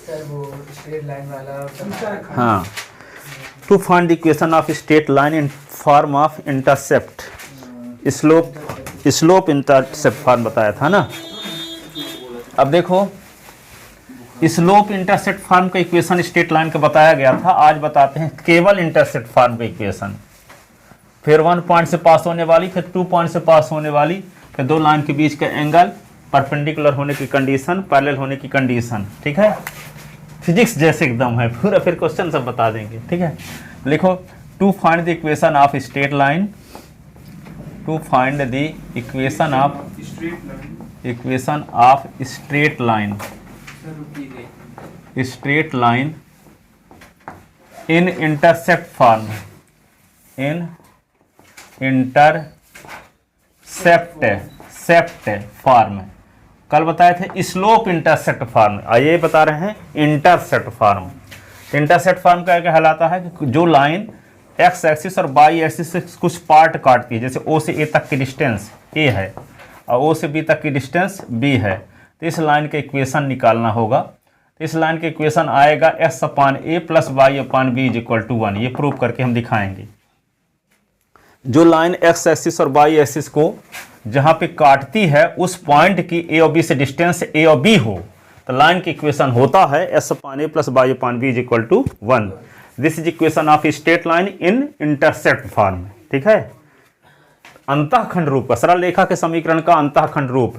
Sir वो straight line वाला हाँ, to find the equation of straight line in form of intercept, slope intercept form बताया था ना। अब देखो, स्लोप इंटरसेप्ट फॉर्म का इक्वेशन स्ट्रेट लाइन का बताया गया था, आज बताते हैं केवल इंटरसेप्ट फॉर्म का इक्वेशन। फिर 1 पॉइंट से पास होने वाली, फिर 2 पॉइंट से पास होने वाली, फिर दो लाइन के बीच का एंगल, परपेंडिकुलर होने की कंडीशन, पैरेलल होने की कंडीशन। ठीक है, फिजिक्स जैसे एकदम है पूरा, फिर क्वेश्चन सब बता देंगे। ठीक है, लिखो, to find the equation of straight line, to find the equation of straight line, straight line in intercept form, in intercept form. कल बताए थे स्लोप इंटरसेप्ट फॉर्म, आइए बता रहे हैं इंटरसेप्ट फॉर्म। इंटरसेप्ट फॉर्म क्या कहलाता है कि जो लाइन एक्स एक्सिस और वाई एक्सिस से कुछ पार्ट काटती है, जैसे ओ से ए तक की डिस्टेंस ए है और ओ से बी तक की डिस्टेंस बी है, तो इस लाइन का इक्वेशन निकालना होगा। तो इस लाइन का इक्वेशन आएगा x upon A plus Y upon B is equal to 1। ये प्रूव करके हम दिखाएंगे। जो लाइन एक्स एक्सिस और वाई एक्सिस को जहां पे काटती है उस पॉइंट की ए और बी से डिस्टेंस ए और बी हो, तो लाइन की इक्वेशन होता है x upon A plus Y upon B is equal to 1। This is equation of straight line in intercept form. ठीक है, अंतःखंड रूप का, सरल रेखा के समीकरण का अंतःखंड रूप,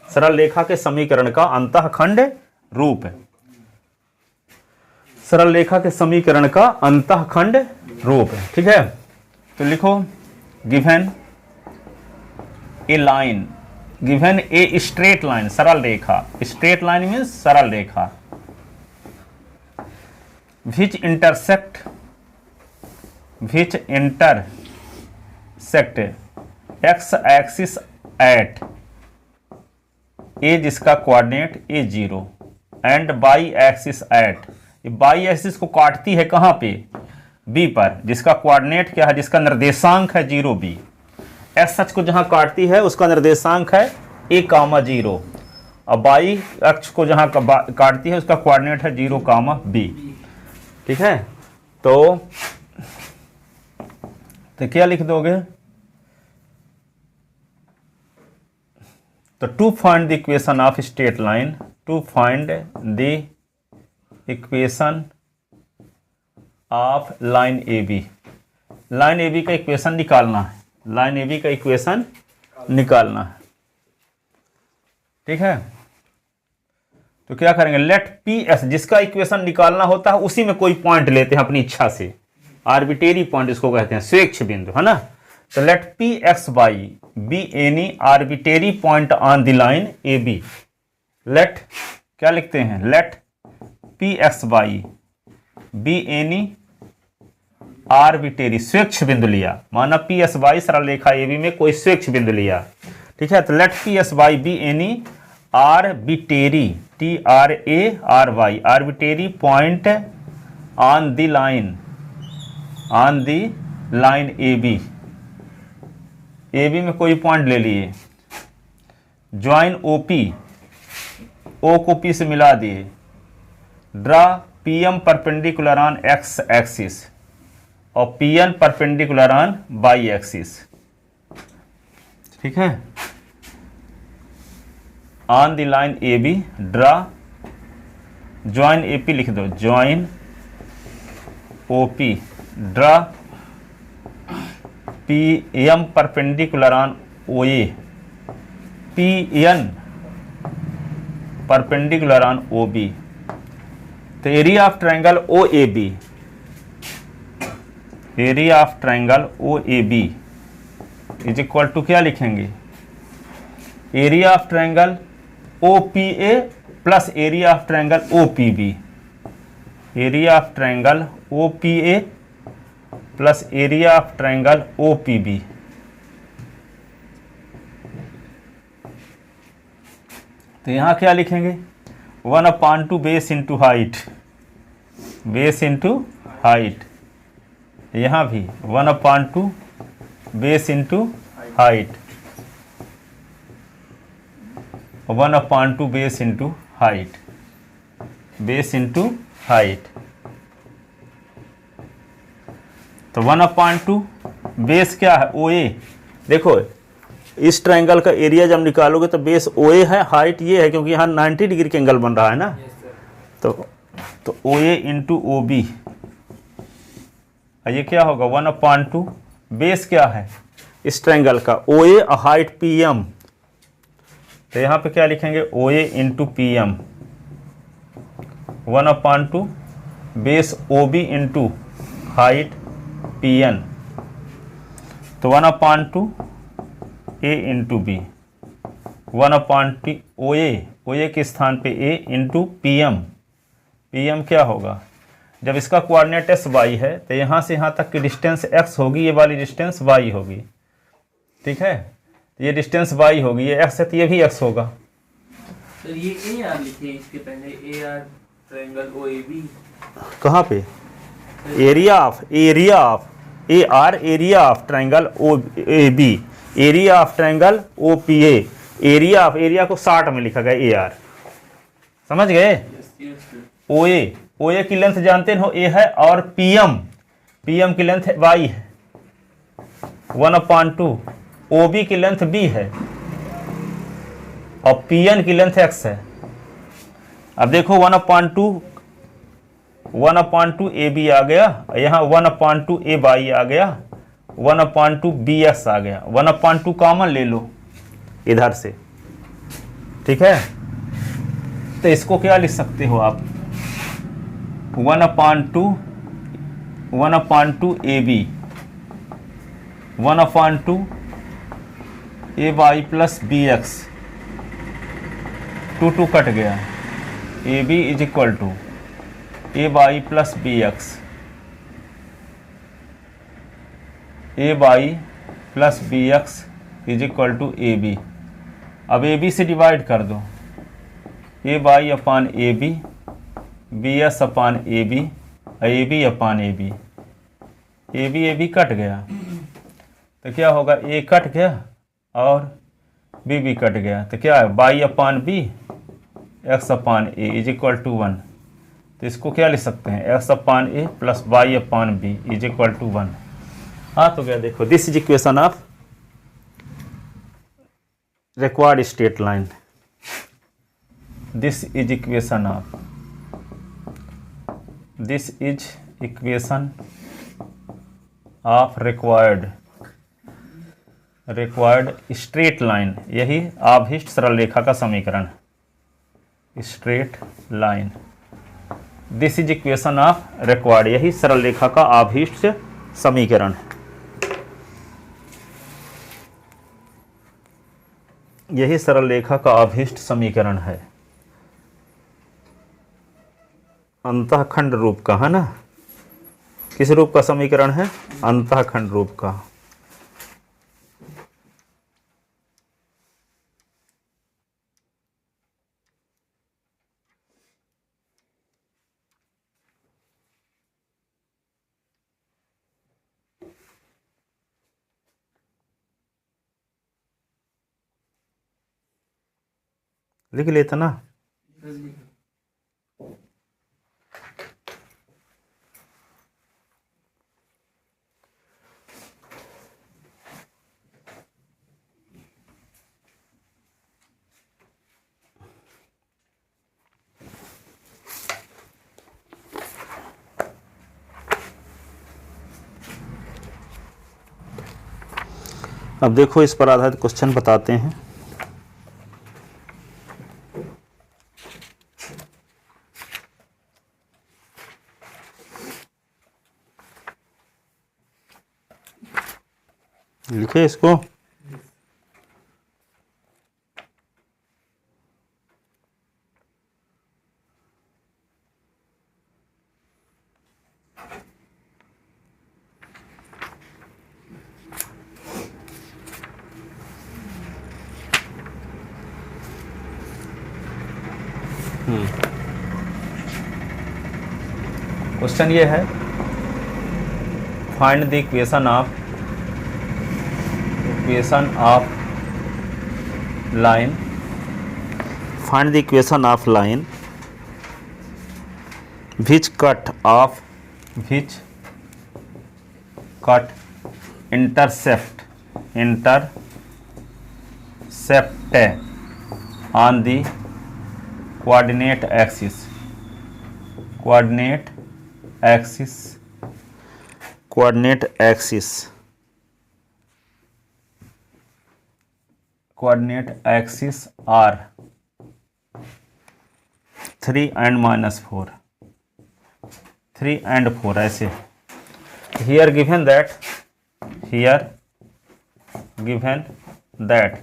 सरल रेखा के समीकरण का अंतःखंड रूप, सरल रेखा के समीकरण का अंतःखंड रूप। ठीक है, तो लिखो, given A line, given a straight line, सरल रेखा, स्ट्रेट लाइन मीन्स सरल रेखा, which intersect x axis at a जिसका coordinate a0 and y axis at, y axis को काटती है कहां पे, b पर, जिसका कोऑर्डिनेट क्या है, जिसका निर्देशांक है 0b। x अक्ष को जहां काटती है उसका निर्देशांक है a, 0, और y अक्ष को जहां काटती है उसका कोऑर्डिनेट है 0, b। ठीक है, तो क्या लिख दोगे, तो to find the equation of straight line, to find the equation of line A B, line A B का इक्वेशन निकालना है, लाइन ए बी का इक्वेशन निकालना है। ठीक है, तो क्या करेंगे, लेट पी एस, जिसका इक्वेशन निकालना होता है उसी में कोई पॉइंट लेते हैं अपनी इच्छा से, आर्बिटेरी पॉइंट इसको कहते हैं, स्वेच्छ बिंदु, है ना। तो let P x y be any arbitrary point on the line A B. Let, क्या लिखते हैं, let P x y be any arbitrary, स्वेच्छ बिंदु लिया, माना पी एस वाई सरल रेखा ए बी में कोई स्वेच्छ बिंदु लिया। ठीक है, तो let P x y be any arbitrary, TRARY, arbitrary point on the line, on the line AB, AB में कोई पॉइंट ले लिए, ज्वाइन OP, O को P से मिला दिए, draw PM perpendicular on X axis और PN perpendicular on Y axis. ठीक है, on the line A B draw, join A P लिख दो, join O P, draw P M perpendicular on O A, P N perpendicular on O B. तो area of triangle O A B, area of triangle O A B is equal to क्या लिखेंगे, area of triangle OPA plus area of triangle OPB, area of triangle OPA plus area of triangle OPB। तो यहां क्या लिखेंगे, 1/2 base into height, base into height, यहां भी 1/2 base into height, 1/2 base into height. Base into height. तो 1/2 base क्या है, ओ ए। देखो इस ट्रायंगल का एरिया जब निकालोगे तो बेस ओ ए है, हाइट ये है क्योंकि यहाँ 90 डिग्री के एंगल बन रहा है ना। Yes sir. तो ओ ए इंटू ओ बी, ये क्या होगा 1/2। बेस क्या है इस ट्रायंगल का, O A, height P M. तो यहाँ पे क्या लिखेंगे, O A into P M, 1/2 base O B into height P N. तो 1/2 ए इंटू बी, 1/2 ओ ए के स्थान पे A into P M. P M क्या होगा, जब इसका कोऑर्डिनेट एस वाई है तो यहाँ से यहाँ तक की डिस्टेंस एक्स होगी, ये वाली डिस्टेंस वाई होगी, ठीक है। ये डिस्टेंस वाई होगी, ये एक्स है तो ये भी एक्स होगा। सर ये ए आर लिखे इसके पहले, A R triangle O A B कहाँ पे, area of A R, area of triangle O A B, area of triangle O P A, area को 60 में लिखा गया ए आर, समझ गए। ओ ए की लेंथ जानते हो ए है, और पी एम की लेंथ वाई है, 1/2 ओ बी की लेंथ बी है, और पी एन की लेंथ एक्स है। अब देखो 1/2 ए बी आ गया, यहाँ 1/2 ए वाई आ गया, 1/2 बी एक्स आ गया, 1/2 कॉमन ले लो इधर से, ठीक है। तो इसको क्या लिख सकते हो आप, 1/2 A B, 1/2 A Y plus B X, 2 cut गया, A B is equal to A Y plus B X, A Y plus B X is equal to A B. अब ए बी से डिवाइड कर दो, A Y upon A B, B S upon A B upon A B cut गया, तो क्या होगा, ए cut गया और बी कट गया, तो क्या है y upon b x upon A is equal to 1। तो इसको क्या लिख सकते हैं, x upon A plus Y upon B is equal to 1। हाँ तो क्या, देखो this is equation of required straight line, this is equation of required straight line, यही आभीष्ट सरल रेखा का समीकरण, straight line. This is equation of required, यही सरल रेखा का आभीष्ट समीकरण है, यही सरल रेखा का आभीष्ट समीकरण है, अंतःखंड रूप का है ना। किस रूप का समीकरण है, अंतःखंड रूप का। लिख लेता ना, अब देखो इस पर आधारित क्वेश्चन बताते हैं। लिखे इसको, क्वेश्चन ये है, find the equation of line, find the equation of line which cut intercept on the coordinate axis are 3 and -4 3 and 4 ऐसे। here given that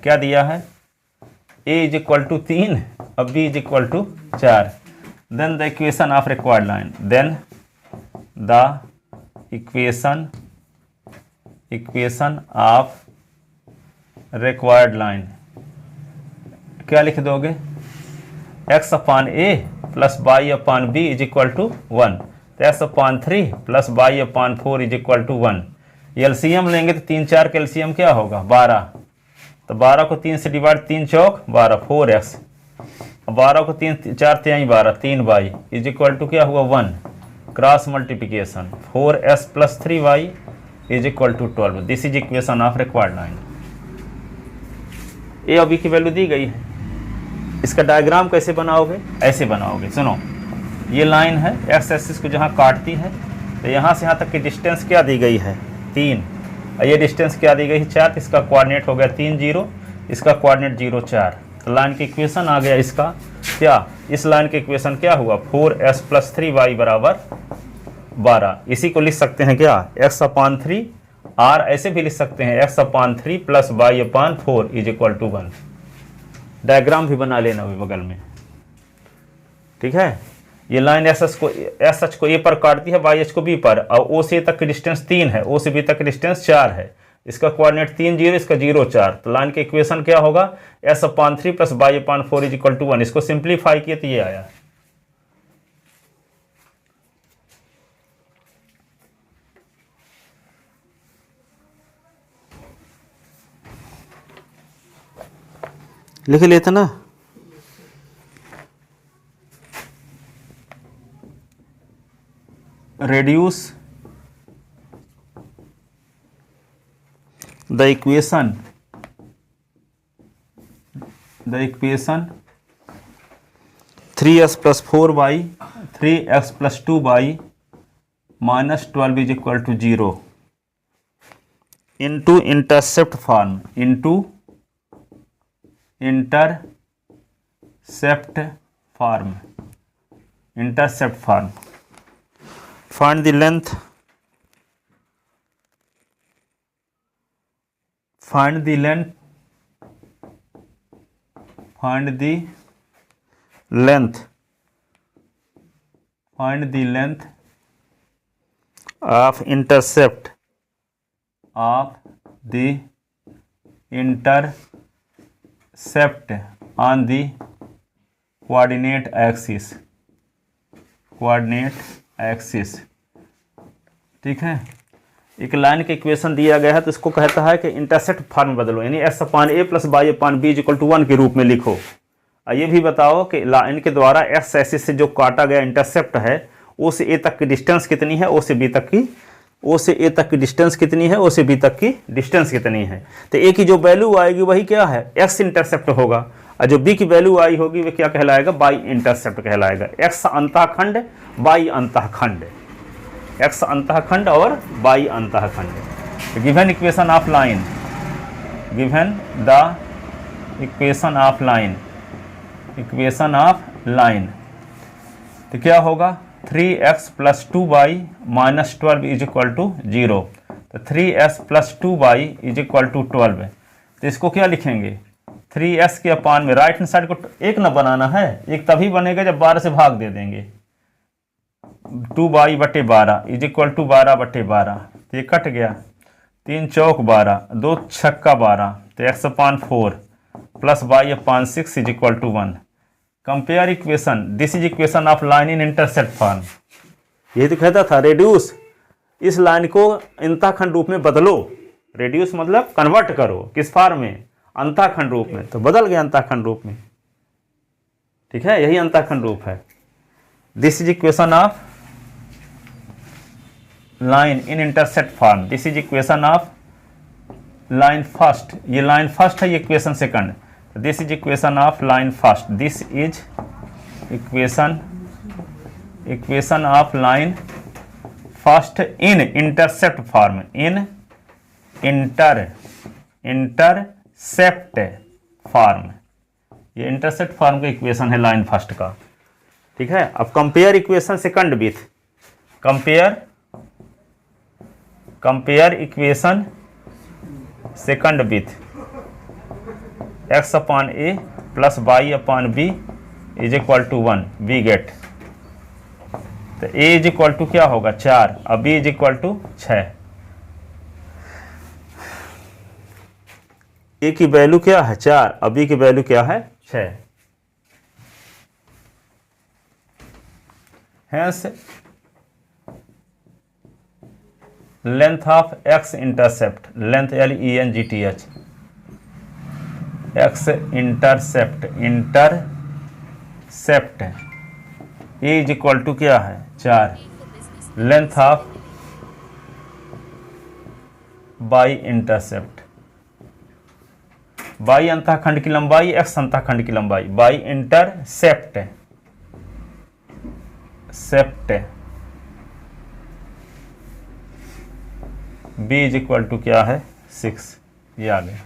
क्या दिया है, a इज इक्वल टू 3 और b is equal to 4, then the equation of required line, equation of required line क्या लिख दोगे, x upon a plus y upon b is equal to 1, तो x upon 3 plus y upon 4 is equal to 1। LCM लेंगे तो 3 4 का LCM क्या होगा 12, तो 12 को 3 से डिवाइड, 3 चौक 12, 4x, 12 को 3 4 3 12, 3y इज इक्वल टू क्या हुआ 1, cross multiplication 4s plus 3y is equal to 12। This is equation of required line. A और बी की वैल्यू दी गई है। इसका डायग्राम कैसे बनाओगे, ऐसे बनाओगे, सुनो, ये लाइन है एक्स एक्सिस को जहाँ काटती है, तो यहाँ से यहाँ तक की डिस्टेंस क्या दी गई है 3, और ये डिस्टेंस क्या दी गई है 4, इसका कोऑर्डिनेट हो गया 3 0, इसका कोऑर्डिनेट 0 4, तो लाइन की इक्वेशन आ गया इसका क्या, इस लाइन की इक्वेशन क्या हुआ 4s प्लस 3y बराबर 12। इसी को लिख सकते हैं क्या x अपान 3 r, ऐसे भी लिख सकते हैं x upon 3 plus y upon 4 is equal to 1। Diagram भी बना लेना अभी बगल में, ठीक है। ये लाइन एस एच को ए पर काटती है, वाई एच को बी पर, और ओ से तक की डिस्टेंस 3 है, ओ से बी तक की डिस्टेंस 4 है, इसका कोऑर्डिनेट 3 0, इसका 0 4, तो लाइन की इक्वेशन क्या होगा s upon 3 plus y upon 4 is equal to 1। इसको सिंप्लीफाई किए तो ये आया। लिख लेते ना, reduce the equation 3s plus 4y 3x plus 2y minus 12 is equal to 0 into intercept form, intercept form find the length of intercept on the coordinate axis, ठीक है। एक लाइन के इक्वेशन दिया गया है तो इसको कहता है कि इंटरसेप्ट फॉर्म बदलो, यानी s upon a plus y upon b equal to 1 के रूप में लिखो। ये भी बताओ कि लाइन के द्वारा x एक्सिस से जो काटा गया इंटरसेप्ट है o से a तक की डिस्टेंस कितनी है, o से a तक की डिस्टेंस कितनी है, o से b तक की डिस्टेंस कितनी है। तो a की जो वैल्यू आएगी वही क्या है x इंटरसेप्ट होगा, और जो b की वैल्यू आई होगी वह क्या कहलाएगा y इंटरसेप्ट कहलाएगा। x अंतःखंड y अंतःखंड, x अंतःखंड और y अंतःखंड। गिवन इक्वेशन ऑफ लाइन, तो क्या होगा 3x plus 2y minus 12 is equal to 0, तो 3s plus 2y is equal to 12। तो इसको क्या लिखेंगे 3s के अपान में राइट हैंड साइड को एक ना बनाना है, एक तभी बनेगा जब 12 से भाग दे देंगे, 2y बटे 12 इज इक्वल टू 12 बटे 12, तो ये कट गया, 3 चौक 12, 2 छक्का 12, तो x upon 4 plus y upon 6 is equal to 1। Compare equation, this is equation of line in intercept form. यही तो कहता था रेड्यूस, इस लाइन को अंतःखंड रूप में बदलो, रेड्यूस मतलब कन्वर्ट करो, किस फॉर्म में अंतःखंड रूप में, तो बदल गया अंतःखंड रूप में, ठीक है, यही अंतःखंड रूप है। This is equation of line in intercept form, this is equation of line first, ये लाइन फर्स्ट है, ये equation second, this is equation of line first, this is equation of line first in intercept form, in intercept form, ये intercept form का equation है line first का। ठीक है, अब compare equation second with, compare equation second with x upon a plus y upon b is equal to 1, we get, तो a is equal to क्या होगा 4 और b is equal to 6। a की value क्या है 4 और b की value क्या है 6। Hence length of x intercept, length LENGTH, x intercept A is equal to क्या है 4, length of y intercept, y अंतःखंड की लंबाई, x अंतःखंड की लंबाई, y intercept b is equal to क्या है 6, ये आ गया।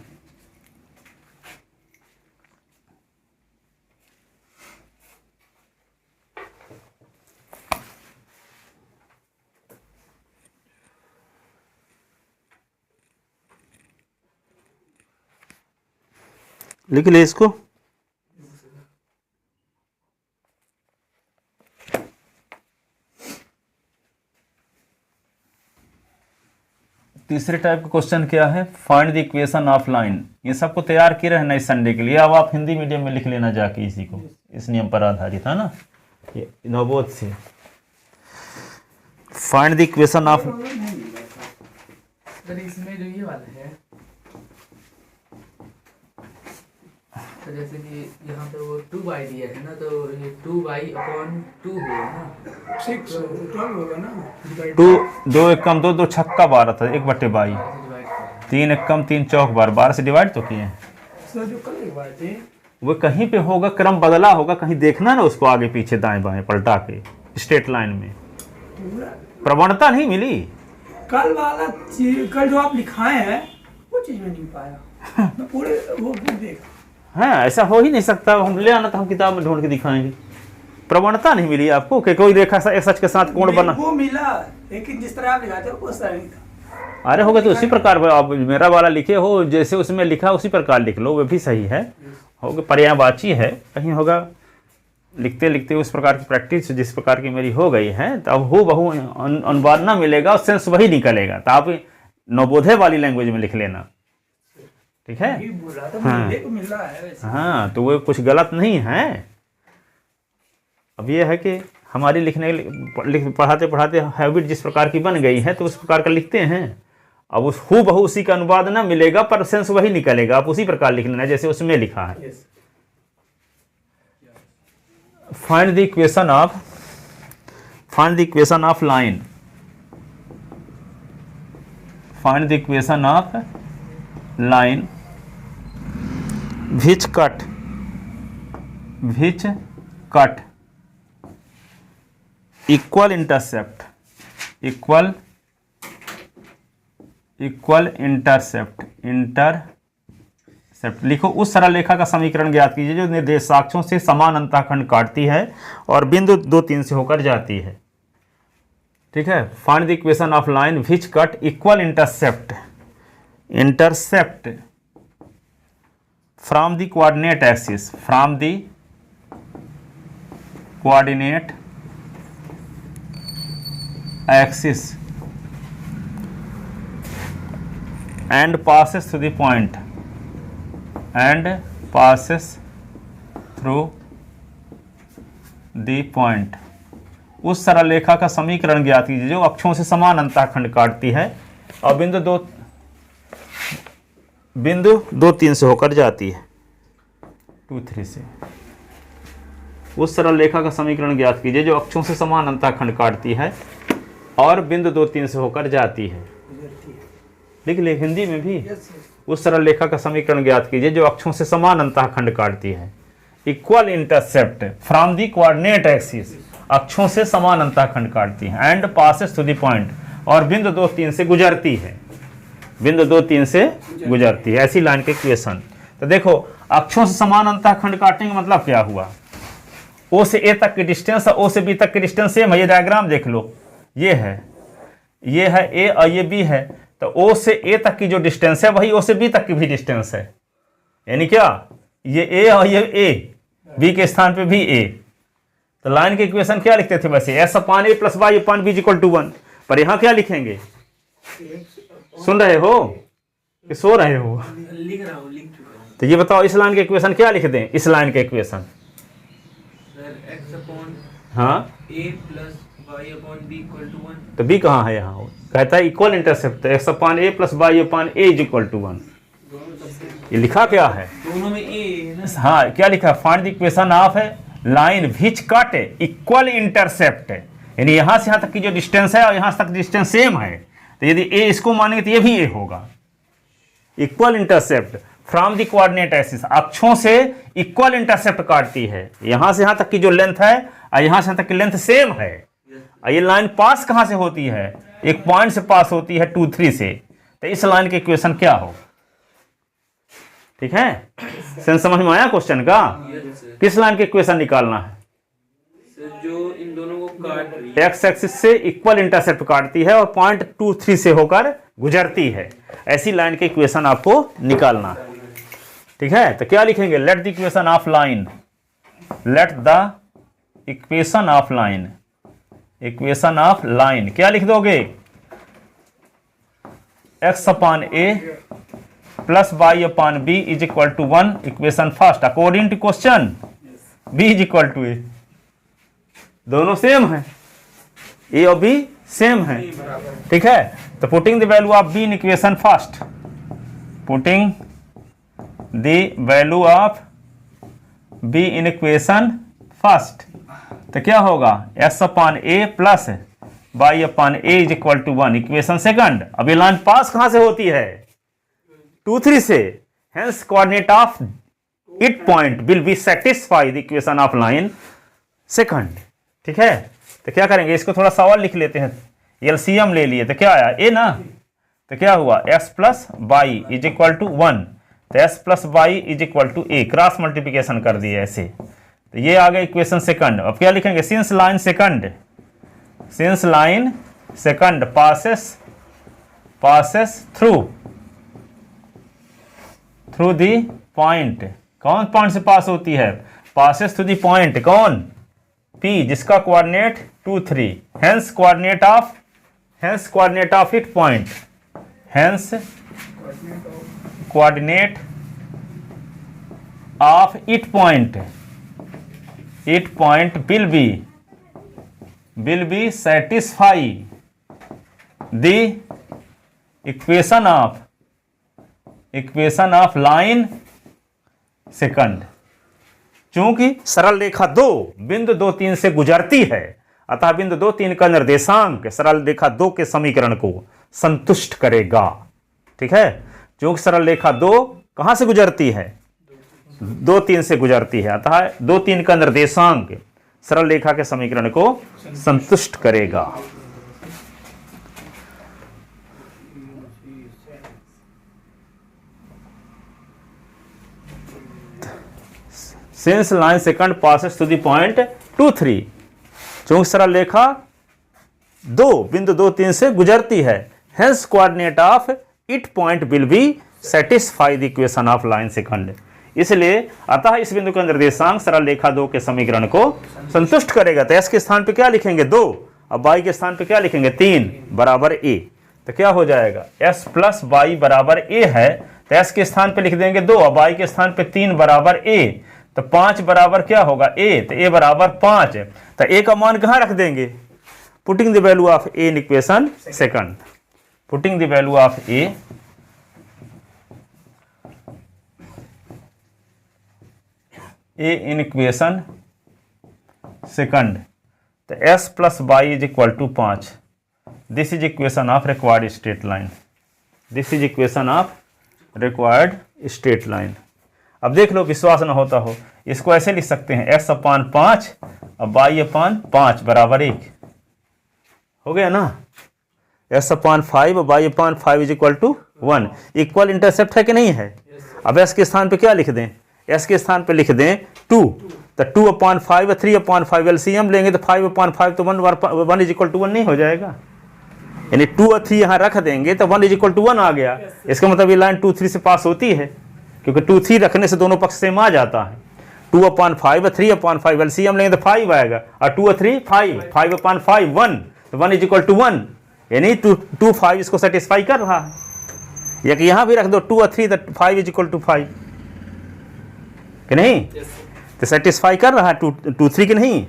लिख ले इसको, तीसरे टाइप का क्वेश्चन क्या है, find the equation of line. ये सबको तैयार किए रहना इस संडे के लिए, अब आप हिंदी मीडियम में लिख लेना जाके इसी को, इस नियम पर आधारित है ना, ये नवबोध से। फाइंड द इक्वेशन ऑफ, इसमें जो ये वाला है तो जैसे कि यहाँ पे वो 2y दिया है ना, तो ये 2y अपॉन 2 हुआ ना 6 होगा ना, 2 एक कम 2 छक्का 12 था, 1/22, 3 एक कम 3 चौक 12 से डिवाइड तो किए। सर जो कल लिखवाए थे वो कहीं पे होगा, क्रम बदला होगा, कहीं देखना ना उसको आगे पीछे दाएं बाएं पलटा के, स्ट्रेट लाइन में प्रवणता नहीं मिली। कल वाला कल जो आप लिखाए हैं वो चीज में नहीं पाया मैं पूरे वो देखा। हाँ, ऐसा हो ही नहीं सकता, हम ले आना तो हम किताब में ढूंढ के दिखाएंगे। प्रवणता नहीं मिली आपको कि कोई रेखा एक सच के साथ कोण बना, वो मिला लेकिन जिस तरह आप लिखाते हो वो सही नहीं था। अरे होगा तो उसी प्रकार आप मेरा वाला लिखे हो, जैसे उसमें लिखा उसी प्रकार लिख लो, वो भी सही है, होगा पर्यायवाची है, कहीं होगा लिखते लिखते उस प्रकार की प्रैक्टिस जिस प्रकार की मेरी हो गई है, तो अब हो बहु अनुवाद ना मिलेगा और सेंस वही निकलेगा, तो आप नवबोधय वाली लैंग्वेज में लिख लेना, ठीक है। हाँ, तो वो कुछ गलत नहीं है। अब ये है कि हमारी पढ़ाते पढ़ाते हैबिट जिस प्रकार की बन गई है तो उस प्रकार का लिखते हैं। अब उस हु बहु उसी का अनुवाद ना मिलेगा पर सेंस वही निकलेगा, आप उसी प्रकार लिख लेना जैसे उसमें लिखा है। Find the equation of line, find the equation of line which cut equal intercept लिखो। उस सरल रेखा का समीकरण ज्ञात कीजिए जो निर्देशाक्षों से समान अंतःखंड काटती है और बिंदु 2 3 से होकर जाती है, ठीक है। Find the equation of line which cut equal intercept from the coordinate axis, and passes through the point, उस सरल रेखा का समीकरण ज्ञात कीजिए जो अक्षों से समान अंतःखंड काटती है और बिंदु 2 3 से होकर जाती है, 2 3 से। उस सरल रेखा का समीकरण ज्ञात कीजिए जो अक्षों से समान अंतःखंड काटती है और बिंदु 2 3 से होकर जाती है। गुजरती है। लिख ले हिंदी में भी। यस। उस सरल रेखा का समीकरण ज्ञात कीजिए जो अक्षों से समान अंतःखंड काटती है। Equal intercept from the coordinate axis, अक्षों से समान अंतःखंड काटती है। And passes to the point, और बिंदु 2 3 से गुजरती है। बिंदु 2 3 से गुजरती है, ऐसी लाइन के इक्वेशन। तो देखो अक्षों से समान अंतःखंड काटेंगे मतलब क्या हुआ, ओ से ए तक की डिस्टेंस और ओ से बी तक की डिस्टेंस सेम है। ये डायग्राम देख लो, ये है ए और ये बी है। तो ओ से ए तक की जो डिस्टेंस है वही ओ से बी तक की भी डिस्टेंस है। यानी क्या, ये ए और ये ए, बी के स्थान पे भी ए। तो लाइन के इक्वेशन क्या लिखते थे वैसे, s upon A plus Y upon b equal to 1। पर यहाँ क्या लिखेंगे, सुन रहे हो कि सो रहे हो? लिख रहा हूँ, लिख चुका हूँ। तो ये बताओ इस लाइन के इक्वेशन क्या लिख दें, इस लाइन के इक्वेशन। एक्स अपॉन हाँ, A plus Y upon B equal to 1। तो बी कहाँ है यहाँ, कहता है equal intercept X upon A plus Y upon A is equal to 1। ये लिखा क्या है, दोनों में ए है ना। हाँ क्या लिखा, फाइंड द इक्वेशन ऑफ है line which cut equal intercept, यानी यहाँ से यहाँ तक की जो डिस्टेंस है और यहाँ तक डिस्टेंस सेम है। तो यदि ए इसको मानेंगे तो ये भी ए होगा। Equal intercept from the coordinate axis, अक्षों से इक्वल इंटरसेप्ट काटती है। यहाँ से यहाँ तक की जो लेंथ है और यहाँ से यहाँ तक की लेंथ सेम है। और ये लाइन पास कहाँ से होती है, एक पॉइंट से पास होती है 2 3 से। तो इस लाइन के इक्वेशन क्या हो, ठीक है? सेंस समझ में आया क्वेश्चन का? किस लाइन के इक्वेशन निकालना है? सर जो इन दोनों को काट रही है, एक्स एक्सिस से इक्वल इंटरसेप्ट काटती है और पॉइंट 2 3 से होकर गुजरती है, ऐसी लाइन के इक्वेशन आपको निकालना है, ठीक है? तो क्या लिखेंगे, let the equation of line, let the equation of line, equation of line क्या लिख दोगे, X upon A plus Y upon B is equal to 1। Equation first according to question B is equal to A, दोनों same है, ए और B same है, ठीक है? तो putting the value of b in equation first, putting the value of b in equation first, तो क्या होगा, s upon A plus Y upon A is equal to 1। Equation second, अब ये लाइन पास कहां से होती है, 2 3 से, hence coordinate of it point will be satisfy the equation of line second, ठीक है? तो क्या करेंगे, इसको थोड़ा सवाल लिख लेते हैं। एलसीएम ले लिए तो क्या आया, ए ना, तो क्या हुआ, x plus y is equal to 1। तो s plus y is equal to a, cross multiplication कर दिए ऐसे। तो ये आ गया इक्वेशन सेकंड। अब क्या लिखेंगे, since line second, since line second passes through the point, कौन पॉइंट से पास होती है, पासेस थ्रू दी पॉइंट, कौन, पी, जिसका coordinate 2 3, hence coordinate of it point, hence coordinate of it point will be satisfy the equation of line second। चूंकि सरल रेखा 2 बिंदु 2 3 से गुजरती है, अतः बिंदु 2 3 का निर्देशांक सरल रेखा 2 के समीकरण को संतुष्ट करेगा, ठीक है? चूंकि सरल रेखा 2 कहां से गुजरती है, 2 3 से गुजरती है, अतः 2 3 का निर्देशांक सरल रेखा के समीकरण को संतुष्ट करेगा। Since line second passes to the point 2 3, चूंकि सरल रेखा 2 बिंदु 2 3 से गुजरती है, hence coordinate of it point will be satisfy the equation of line second. इसलिए अतः इस बिंदु का निर्देशांक सरल रेखा 2 के समीकरण को संतुष्ट करेगा। तो एस के स्थान पे क्या लिखेंगे, 2, अब वाई के स्थान पे क्या लिखेंगे, 3 बराबर ए। तो क्या हो जाएगा, एस प्लस वाई बराबर ए है, तो एस के स्थान पे लिख देंगे 2, अब वाई के स्थान पे 3 बराबर ए, तो 5 बराबर क्या होगा ए, तो ए बराबर 5। तो ए का मान कहाँ रख देंगे, putting the value of a in equation second, putting the value of a in equation second. तो s plus y is equal to 5, this is equation of required straight line, this is equation of required straight line. अब देख लो, विश्वास ना होता हो, इसको ऐसे लिख सकते हैं x/5 और y/5 बराबर 1 हो गया ना। x/5 और y/5 is equal to 1, equal intercept है कि नहीं है। अब s के स्थान पे क्या लिख दें, s के स्थान पे लिख दें 2, तो 2/5 और 3/5 एलसीएम लेंगे तो 5/5 तो 1 इज इक्वल टू 1 नहीं हो जाएगा, यानी 2 और 3 यहाँ रख देंगे तो 1 इज इक्वल टू 1 आ गया। इसका मतलब ये लाइन 2 3 से पास होती है, क्योंकि 2 3 रखने से दोनों पक्ष सेम आ जाता है। 2/5 और 3/5 एलसीएम लेंगे तो 5 आएगा, और 2 और 3 5, 5/5 1, तो 1 इज इक्वल टू 1, यानी 2 5 इसको सेटिस्फाई कर रहा है। या कि यहाँ भी रख दो 2 और 3 तो 5 इज इक्वल टू 5 कि नहीं, तो सेटिस्फाई कर रहा है 2 3 कि नहीं।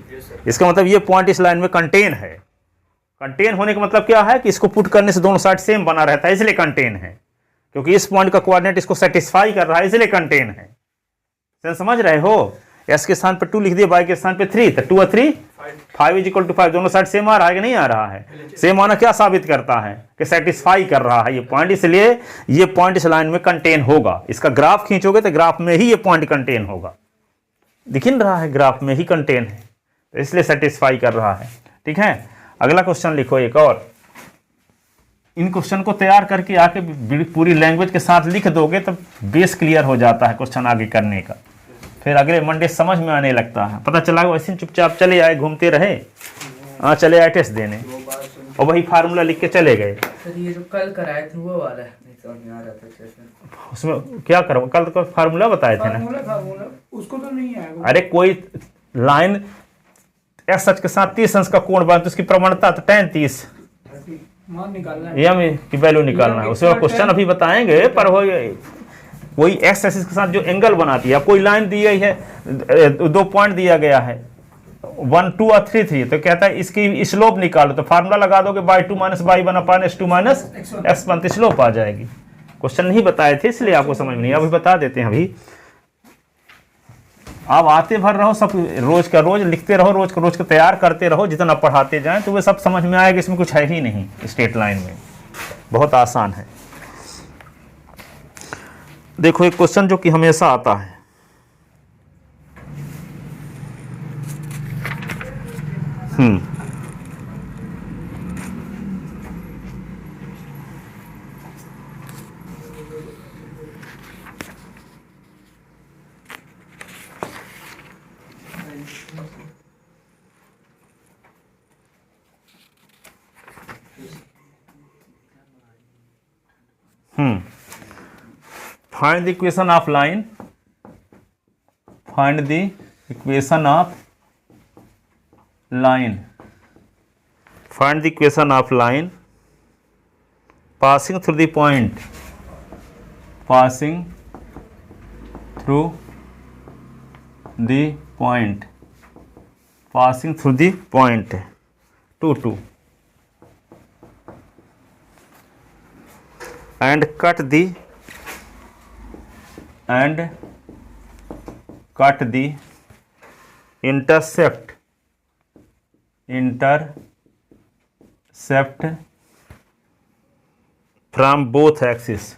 इसका मतलब ये पॉइंट इस लाइन में कंटेन है। कंटेन होने का मतलब क्या है कि इसको पुट करने से दोनों साइड सेम बना रहता है, इसलिए कंटेन है, क्योंकि इस पॉइंट का कोऑर्डिनेट इसको सेटिस्फाई कर रहा है, इसलिए कंटेन है। समझ रहे हो, s के स्थान पर 2 लिख दिया, y के स्थान पर 3, तो 2 और 3 5 इज इक्वल टू 5, दोनों साइड सेम आ रहा है कि नहीं आ रहा है। सेम आना क्या साबित करता है कि सेटिस्फाई कर रहा है ये पॉइंट, इसलिए ये पॉइंट इस लाइन में कंटेन होगा। इसका ग्राफ खींचोगे तो ग्राफ में ही ये पॉइंट कंटेन होगा, दिख नहीं रहा है, ग्राफ में ही कंटेन है, तो इसलिए सेटिस्फाई कर रहा है। ठीक है, अगला क्वेश्चन लिखो एक और। इन क्वेश्चन को तैयार करके आके पूरी लैंग्वेज के साथ लिख दोगे तब बेस क्लियर हो जाता है क्वेश्चन आगे करने का, फिर अगले मंडे समझ में आने लगता है। पता चला वैसे चुपचाप चले आए, घूमते रहे, हाँ चले आए टेस्ट देने और वही फार्मूला लिख के चले गए। सर ये जो कल कराए थे वो वाला नहीं समझ में आ रहा था अच्छे से। उसमें क्या करो, कल तो फार्मूला बताए थे ना। फार्मूला उसको तो नहीं आएगा। अरे कोई लाइन एक्स अक्ष के साथ 30 अंश का कोण बनता है, उसकी प्रवणता तो tan 30 मान निकालना है, एम की वैल्यू निकालना है। उसमें क्वेश्चन अभी बताएंगे, पर वो कोई एक्स एक्सिस के साथ जो एंगल बनाती है, कोई लाइन दी गई है, 2 पॉइंट दिया गया है 1 2 और 3 3, तो कहता है इसकी स्लोप निकालो, तो फार्मूला लगा दोगे y2 - y1 (x2 - x1), slope आ जाएगी। क्वेश्चन नहीं बताए थे इसलिए आपको समझ में नहीं, अभी बता देते हैं। अभी आप आते भर रहो, सब रोज का रोज लिखते रहो, रोज का रोज का तैयार करते रहो, जितना पढ़ाते जाएं तो वे सब समझ में आएगा। इसमें कुछ है ही नहीं स्ट्रेट लाइन में, बहुत आसान है। देखो एक क्वेश्चन जो कि हमेशा आता है, find the equation of line, find the equation of line, find the equation of line passing through the point, passing through the point, passing through the point 2 2, and cut the intercept from both axes,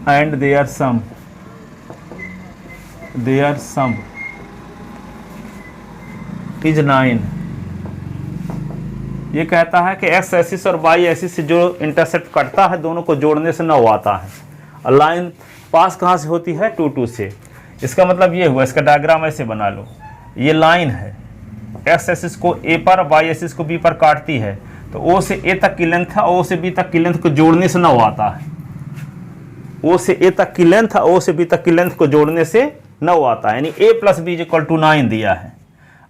and their sum is 9। ये कहता है कि x axis और y axis से जो intercept कटता है दोनों को जोड़ने से 9 आता है, और लाइन पास कहाँ से होती है 2 2 से। इसका मतलब ये हुआ, इसका डायग्राम ऐसे बना लो, ये लाइन है, एक्स एक्सिस को ए पर, वाई एक्सिस को बी पर काटती है, तो ओ से ए तक की लेंथ है, ओ से बी तक की लेंथ को जोड़ने से 9 आता है। ओ से ए तक की लेंथ है, ओ से बी तक की लेंथ को जोड़ने से 9 आता है, यानी a + b = 9 दिया है।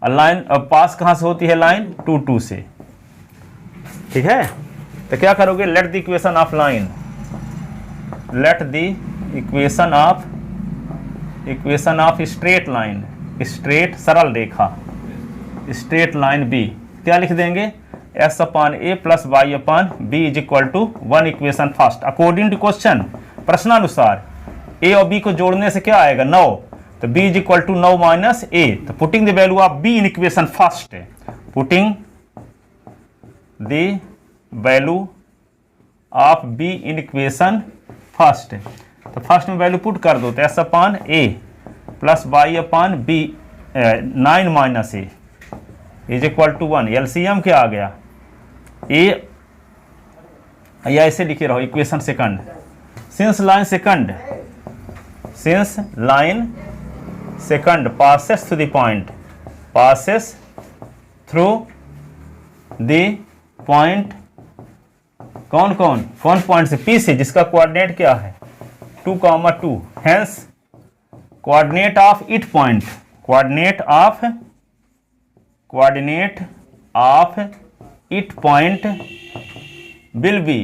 और लाइन अब पास कहाँ से होती है लाइन 2 2 से, ठीक है। तो क्या करोगे, late the equation of line, let the equation of straight line, straight सरल रेखा, स्ट्रेट लाइन b, क्या लिख देंगे, x/a + y/b = 1 equation first according to question, प्रश्नानुसार ए और बी को जोड़ने से क्या आएगा 9, तो b is equal to 9 minus A. तो putting the value of b in equation first, putting the value of b in equation first, तो फर्स्ट में वैल्यू पुट कर दो, तो S upon A plus Y upon B 9 minus A is equal to 1। LCM क्या आ गया A, या ऐसे लिखे रहो equation second, since line second passes through the point, passes through the point, कौन पॉइंट से, पी से, जिसका कोऑर्डिनेट क्या है 2,2, hence coordinate of it point, coordinate of it point will be